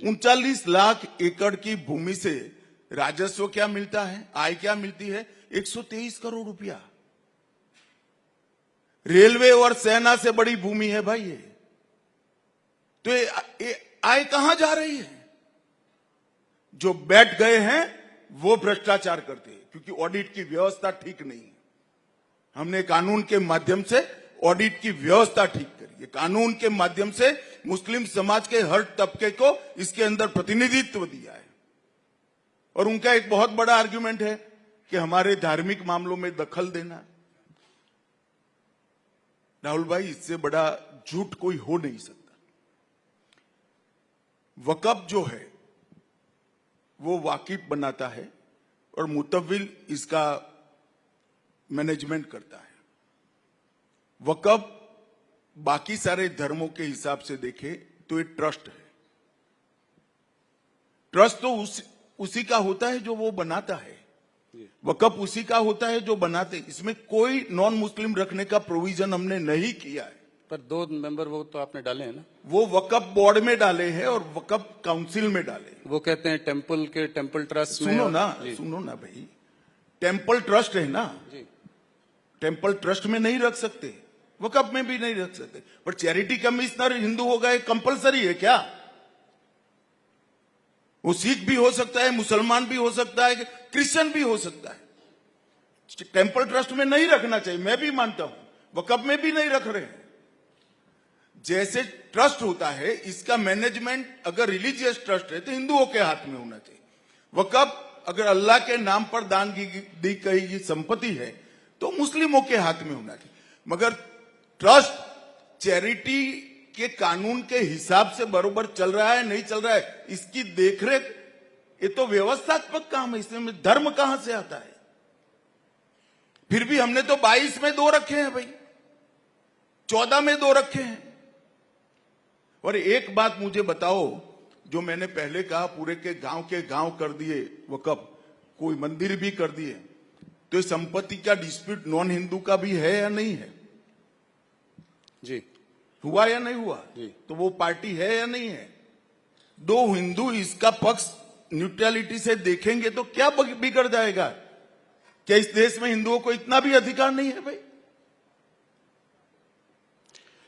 39 लाख एकड़ की भूमि से राजस्व क्या मिलता है, आय क्या मिलती है? 123 करोड़ रुपया। रेलवे और सेना से बड़ी भूमि है भाई ये। तो ये आय कहां जा रही है? जो बैठ गए हैं वो भ्रष्टाचार करते हैं, क्योंकि ऑडिट की व्यवस्था ठीक नहीं है। हमने कानून के माध्यम से ऑडिट की व्यवस्था ठीक करी है। कानून के माध्यम से मुस्लिम समाज के हर तबके को इसके अंदर प्रतिनिधित्व दिया है। और उनका एक बहुत बड़ा आर्गुमेंट है कि हमारे धार्मिक मामलों में दखल देना। राहुल भाई, इससे बड़ा झूठ कोई हो नहीं सकता। वक्फ जो है वो वाकिफ बनाता है और मुतव्विल इसका मैनेजमेंट करता है। वक्फ बाकी सारे धर्मों के हिसाब से देखे तो ये ट्रस्ट है। ट्रस्ट तो उसी का होता है जो वो बनाता है। वक्फ उसी का होता है जो बनाते। इसमें कोई नॉन मुस्लिम रखने का प्रोविजन हमने नहीं किया है। पर 2 मेंबर वो तो आपने डाले हैं ना? वो वक्फ बोर्ड में डाले हैं और वक्फ काउंसिल में डाले हैं। वो कहते हैं टेंपल ट्रस्ट में। सुनो ना भाई, टेंपल ट्रस्ट है ना जी। टेंपल ट्रस्ट में नहीं रख सकते, वक्फ में भी नहीं रख सकते। पर चैरिटी कमिश्नर हिंदू होगा, ये कंपलसरी है क्या? वो सिख भी हो सकता है, मुसलमान भी हो सकता है, क्रिश्चियन भी हो सकता है। टेंपल ट्रस्ट में नहीं रखना चाहिए, मैं भी मानता हूं। वक्फ में भी नहीं रख रहे हैं। जैसे ट्रस्ट होता है, इसका मैनेजमेंट अगर रिलीजियस ट्रस्ट है तो हिंदुओं के हाथ में होना चाहिए। वक्फ अगर अल्लाह के नाम पर दान दी गई संपत्ति है तो मुस्लिमों के हाथ में होना चाहिए। मगर ट्रस्ट चैरिटी के कानून के हिसाब से बरोबर चल रहा है नहीं चल रहा है, इसकी देखरेख ये तो व्यवस्थात्मक काम है। इसमें धर्म कहां से आता है? फिर भी हमने तो 22 में 2 रखे हैं भाई, 14 में 2 रखे हैं। और एक बात मुझे बताओ, जो मैंने पहले कहा पूरे के गांव कर दिए वक्फ, कोई मंदिर भी कर दिए, तो इस संपत्ति का डिस्प्यूट नॉन हिंदू का भी है या नहीं है? जी हुआ या नहीं हुआ? जी। तो वो पार्टी है या नहीं है? 2 हिंदू इसका पक्ष न्यूट्रलिटी से देखेंगे तो क्या बिगड़ जाएगा? क्या इस देश में हिंदुओं को इतना भी अधिकार नहीं है भाई?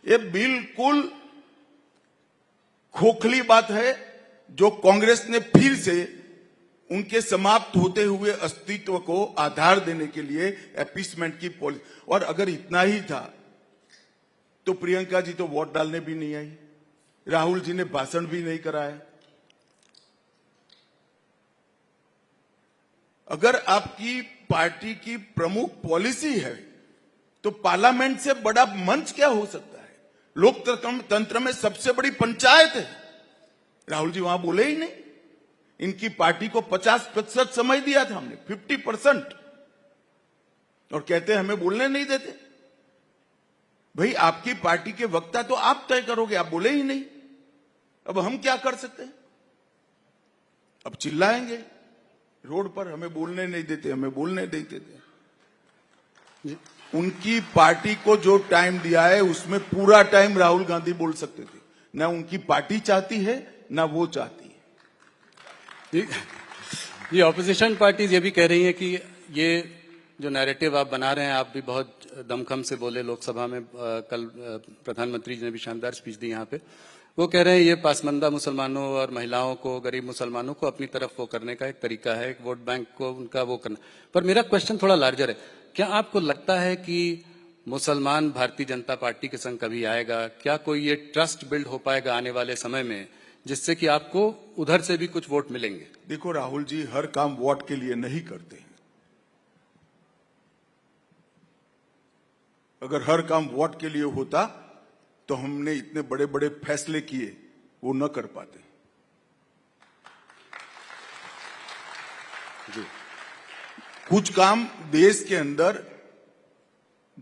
ये बिल्कुल खोखली बात है जो कांग्रेस ने फिर से उनके समाप्त होते हुए अस्तित्व को आधार देने के लिए अपीसमेंट की पॉलिसी। और अगर इतना ही था तो प्रियंका जी तो वोट डालने भी नहीं आई, राहुल जी ने भाषण भी नहीं कराया। अगर आपकी पार्टी की प्रमुख पॉलिसी है तो पार्लियामेंट से बड़ा मंच क्या हो सकता है? लोकतंत्र में सबसे बड़ी पंचायत है। राहुल जी वहां बोले ही नहीं। इनकी पार्टी को 50% समय दिया था हमने, 50%, और कहते हमें बोलने नहीं देते। भाई आपकी पार्टी के वक्ता तो आप तय करोगे, आप बोले ही नहीं। अब हम क्या कर सकते हैं? अब चिल्लाएंगे रोड पर, हमें बोलने नहीं देते, हमें बोलने देते थे। उनकी पार्टी को जो टाइम दिया है उसमें पूरा टाइम राहुल गांधी बोल सकते थे। ना उनकी पार्टी चाहती है ना वो चाहती है। ये ऑपोजिशन पार्टीज ये भी कह रही हैं कि ये जो नैरेटिव आप बना रहे हैं, आप भी बहुत दमखम से बोले लोकसभा में, कल प्रधानमंत्री जी ने भी शानदार स्पीच दी यहाँ पे। वो कह रहे हैं ये पासमंदा मुसलमानों और महिलाओं को, गरीब मुसलमानों को अपनी तरफ वो करने का एक तरीका है, एक वोट बैंक को उनका वो करना। पर मेरा क्वेश्चन थोड़ा लार्जर है। क्या आपको लगता है कि मुसलमान भारतीय जनता पार्टी के संग कभी आएगा? क्या कोई ये ट्रस्ट बिल्ड हो पाएगा आने वाले समय में, जिससे कि आपको उधर से भी कुछ वोट मिलेंगे? देखो राहुल जी, हर काम वोट के लिए नहीं करते हैं। अगर हर काम वोट के लिए होता तो हमने इतने बड़े बड़े फैसले किए, वो न कर पाते जी। कुछ काम देश के अंदर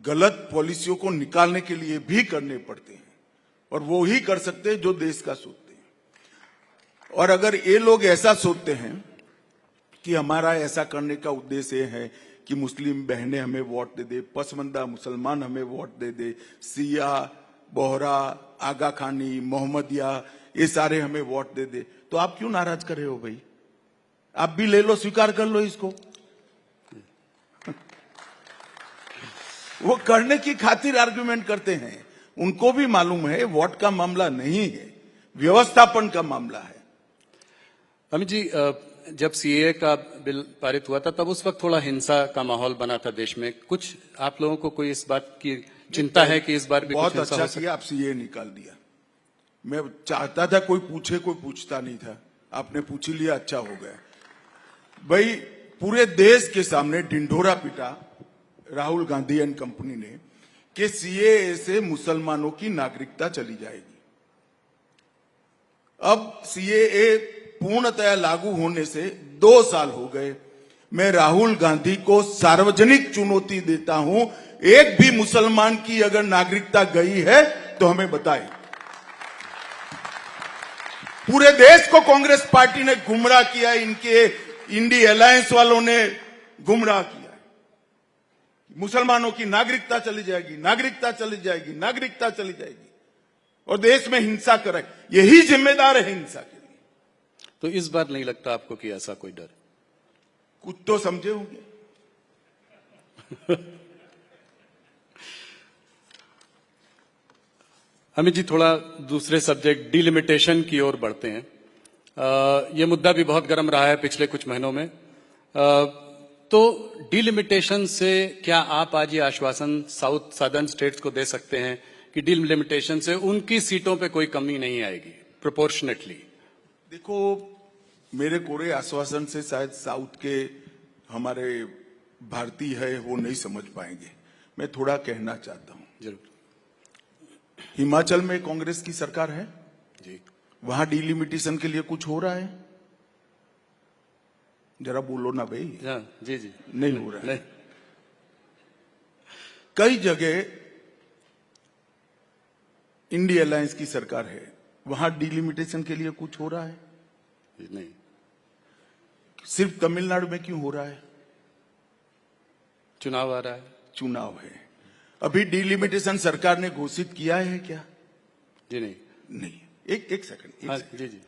गलत पॉलिसियों को निकालने के लिए भी करने पड़ते हैं, और वो ही कर सकते हैं जो देश का सोचते हैं। और अगर ये लोग ऐसा सोचते हैं कि हमारा ऐसा करने का उद्देश्य है कि मुस्लिम बहनें हमें वोट दे दे, पसमंदा मुसलमान हमें वोट दे दे, सिया, बोहरा, आगा खानी, मोहम्मदिया, ये सारे हमें वोट दे दे, तो आप क्यों नाराज कर रहे हो भाई? आप भी ले लो, स्वीकार कर लो इसको। वो करने की खातिर आर्गुमेंट करते हैं। उनको भी मालूम है वोट का मामला नहीं है, व्यवस्थापन का मामला है। अमित जी, जब सीएए का बिल पारित हुआ था तब उस वक्त थोड़ा हिंसा का माहौल बना था देश में। कुछ आप लोगों को कोई इस बात की चिंता है कि इस बार भी बहुत कुछ हिंसा अच्छा हो सकता? किया आप सीए निकाल दिया। मैं चाहता था कोई पूछे, कोई पूछता नहीं था। आपने पूछ ही लिया, अच्छा हो गया। भाई पूरे देश के सामने ढिंढोरा पिटा राहुल गांधी एंड कंपनी ने कि सीएए से मुसलमानों की नागरिकता चली जाएगी। अब सीएए पूर्णतया लागू होने से 2 साल हो गए। मैं राहुल गांधी को सार्वजनिक चुनौती देता हूं, एक भी मुसलमान की अगर नागरिकता गई है तो हमें बताए। पूरे देश को कांग्रेस पार्टी ने गुमराह किया, इनके इंडी अलायंस वालों ने गुमराह किया। मुसलमानों की नागरिकता चली जाएगी, नागरिकता चली जाएगी, नागरिकता चली जाएगी, और देश में हिंसा करे। यही जिम्मेदार है हिंसा के लिए। तो इस बार नहीं लगता आपको कि ऐसा कोई डर? कुछ तो समझे होंगे। अमित जी, थोड़ा दूसरे सब्जेक्ट डिलिमिटेशन की ओर बढ़ते हैं। ये मुद्दा भी बहुत गर्म रहा है पिछले कुछ महीनों में। तो डिलिमिटेशन से क्या आप आज ये आश्वासन साउथ सदर्न स्टेट्स को दे सकते हैं कि डिलिमिटेशन से उनकी सीटों पे कोई कमी नहीं आएगी प्रोपोर्शनेटली? देखो, मेरे कोरे आश्वासन से शायद साउथ के हमारे भारतीय है वो नहीं समझ पाएंगे। मैं थोड़ा कहना चाहता हूं। जरूर। हिमाचल में कांग्रेस की सरकार है जी। वहां डिलिमिटेशन के लिए कुछ हो रहा है? जरा बोलो ना भाई। जी जी। नहीं हो रहा है। नहीं। कई जगह इंडी अलायंस की सरकार है, वहां डिलिमिटेशन के लिए कुछ हो रहा है? नहीं। सिर्फ तमिलनाडु में क्यों हो रहा है? चुनाव आ रहा है। चुनाव है। अभी डिलिमिटेशन सरकार ने घोषित किया है क्या? जी नहीं। नहीं। एक सेकंड। हाँ, जी जी।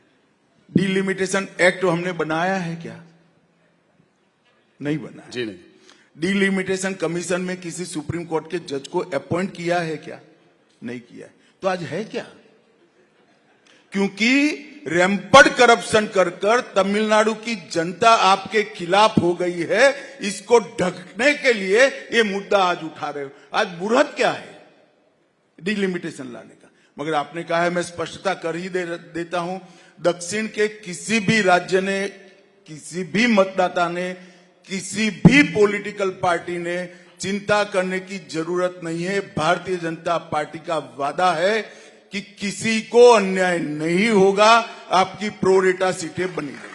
डिलिमिटेशन एक्ट हमने बनाया है क्या? नहीं बनाया। जी नहीं। डिलिमिटेशन कमीशन में किसी सुप्रीम कोर्ट के जज को अपॉइंट किया है क्या? नहीं किया है। तो आज है क्या? क्योंकि रैंपड करप्शन कर कर तमिलनाडु की जनता आपके खिलाफ हो गई है। इसको ढकने के लिए ये मुद्दा आज उठा रहे हो। आज बुरहत क्या है डिलिमिटेशन लाने का? मगर आपने कहा है, मैं स्पष्टता कर ही देता हूं। दक्षिण के किसी भी राज्य ने, किसी भी मतदाता ने, किसी भी पॉलिटिकल पार्टी ने चिंता करने की जरूरत नहीं है। भारतीय जनता पार्टी का वादा है कि किसी को अन्याय नहीं होगा। आपकी प्रोरेटा सीटें बनी रहेंगी।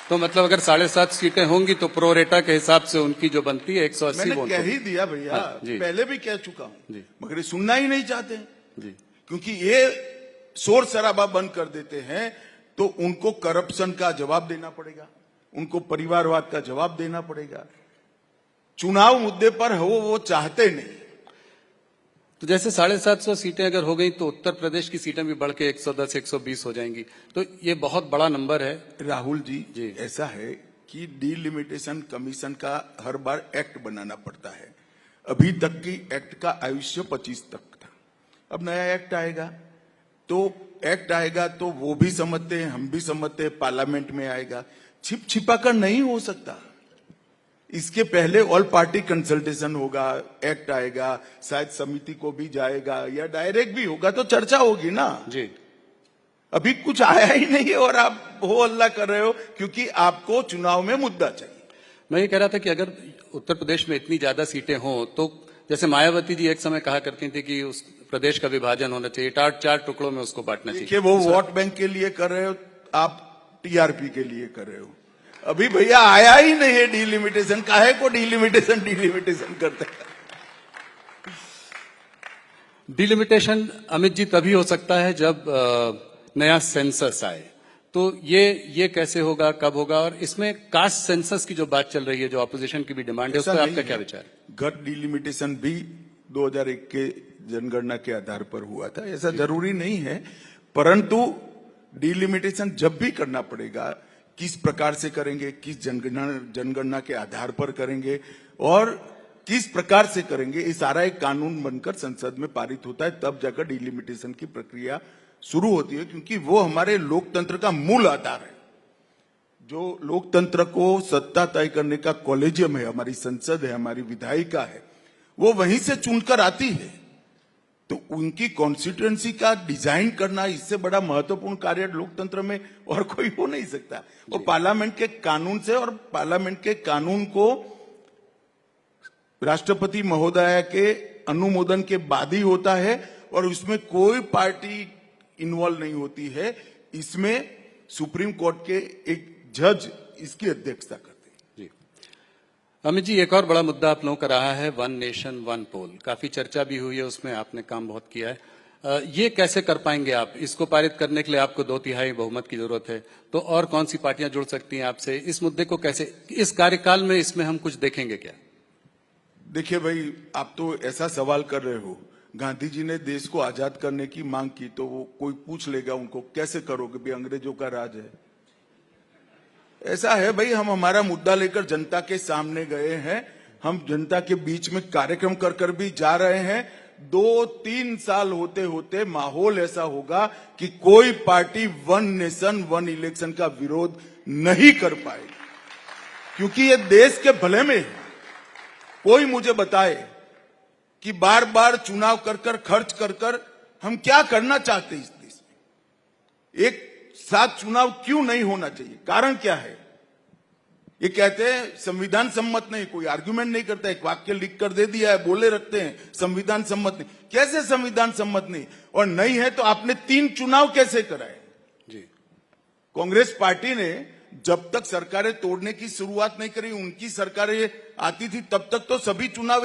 तो मतलब अगर 7.5 सीटें होंगी तो प्रोरेटा के हिसाब से उनकी जो बनती है 180 मैंने वोट कह होगी। ही दिया भैया। हाँ, जी। पहले भी कह चुका हूं, जी। मगर ये सुनना ही नहीं चाहते। जी। क्योंकि ये शोर शराबा बंद कर देते हैं तो उनको करप्शन का जवाब देना पड़ेगा, उनको परिवारवाद का जवाब देना पड़ेगा। चुनाव मुद्दे पर वो चाहते नहीं। तो जैसे 750 सीटें अगर हो गई तो उत्तर प्रदेश की सीटें भी बढ़ के 110 120 हो जाएंगी। तो ये बहुत बड़ा नंबर है। राहुल जी, जी। ऐसा है कि डिलिमिटेशन कमीशन का हर बार एक्ट बनाना पड़ता है। अभी तक की एक्ट का आयुष्य 25 तक था। अब नया एक्ट आएगा तो वो भी समझते हैं, हम भी समझते हैं, पार्लियामेंट में आएगा। छिपा कर नहीं हो सकता। इसके पहले ऑल पार्टी कंसल्टेशन होगा, एक्ट आएगा, शायद समिति को भी जाएगा या डायरेक्ट भी होगा, तो चर्चा होगी ना जी। अभी कुछ आया ही नहीं है और आप हो हल्ला कर रहे हो क्योंकि आपको चुनाव में मुद्दा चाहिए। मैं ये कह रहा था कि अगर उत्तर प्रदेश में इतनी ज्यादा सीटें हों तो जैसे मायावती जी एक समय कहा करती थी कि उस प्रदेश का विभाजन होना चाहिए, 4 टुकड़ों में उसको बांटना चाहिए। देखिए, वो वोट बैंक के लिए कर रहे हो, आप टीआरपी के लिए कर रहे हो। अभी भैया आया ही नहीं है डिलिमिटेशन। काहे को डिलिमिटेशन करते हैं? डिलिमिटेशन अमित जी तभी हो सकता है जब नया सेंसस आए। तो ये कैसे होगा, कब होगा? और इसमें कास्ट सेंसस की जो बात चल रही है, जो ऑपोजिशन की भी डिमांड है, उस पर आपका क्या विचार है? गट डिलिमिटेशन भी 2001 के जनगणना के आधार पर हुआ था। ऐसा जरूरी नहीं है, परंतु डिलिमिटेशन जब भी करना पड़ेगा, किस प्रकार से करेंगे, किस जनगणना के आधार पर करेंगे और किस प्रकार से करेंगे, ये सारा एक कानून बनकर संसद में पारित होता है, तब जाकर डिलिमिटेशन की प्रक्रिया शुरू होती है, क्योंकि वो हमारे लोकतंत्र का मूल आधार है। जो लोकतंत्र को सत्ता तय करने का कॉलेजियम है, हमारी संसद है, हमारी विधायिका है, वो वहीं से चुनकर आती है। तो उनकी कॉन्स्टिट्यूएंसी का डिजाइन करना, इससे बड़ा महत्वपूर्ण कार्य लोकतंत्र में और कोई हो नहीं सकता। और पार्लियामेंट के कानून से, और पार्लियामेंट के कानून को राष्ट्रपति महोदय के अनुमोदन के बाद ही होता है, और उसमें कोई पार्टी इन्वॉल्व नहीं होती है। इसमें सुप्रीम कोर्ट के एक जज इसकी अध्यक्षता करते हैं। जी अमित जी, एक और बड़ा मुद्दा आप लोगों का रहा है वन नेशन वन पोल। काफी चर्चा भी हुई है, उसमें आपने काम बहुत किया है। ये कैसे कर पाएंगे आप? इसको पारित करने के लिए आपको 2/3 बहुमत की जरूरत है, तो और कौन सी पार्टियां जुड़ सकती हैं आपसे? इस मुद्दे को कैसे, इस कार्यकाल में इसमें हम कुछ देखेंगे क्या? देखिए भाई, आप तो ऐसा सवाल कर रहे हो, गांधी जी ने देश को आजाद करने की मांग की, तो वो कोई पूछ लेगा उनको, कैसे करोगे भी, अंग्रेजों का राज है। ऐसा है भाई, हम हमारा मुद्दा लेकर जनता के सामने गए हैं, हम जनता के बीच में कार्यक्रम कर कर भी जा रहे हैं। 2-3 साल होते होते माहौल ऐसा होगा कि कोई party one nation one election का विरोध नहीं कर पाएगी, क्योंकि ये देश के भले में है। कोई मुझे बताए कि बार बार चुनाव कर कर, खर्च कर कर हम क्या करना चाहते हैं इस देश में? एक साथ चुनाव क्यों नहीं होना चाहिए? कारण क्या है? ये कहते हैं संविधान सम्मत नहीं, कोई आर्गुमेंट नहीं करता, एक वाक्य लिख कर दे दिया है, बोले रखते हैं संविधान सम्मत नहीं। कैसे संविधान सम्मत नहीं? और नहीं है तो आपने 3 चुनाव कैसे कराए? जी, कांग्रेस पार्टी ने जब तक सरकारें तोड़ने की शुरुआत नहीं करी, उनकी सरकारें आती थी, तब तक तो सभी चुनाव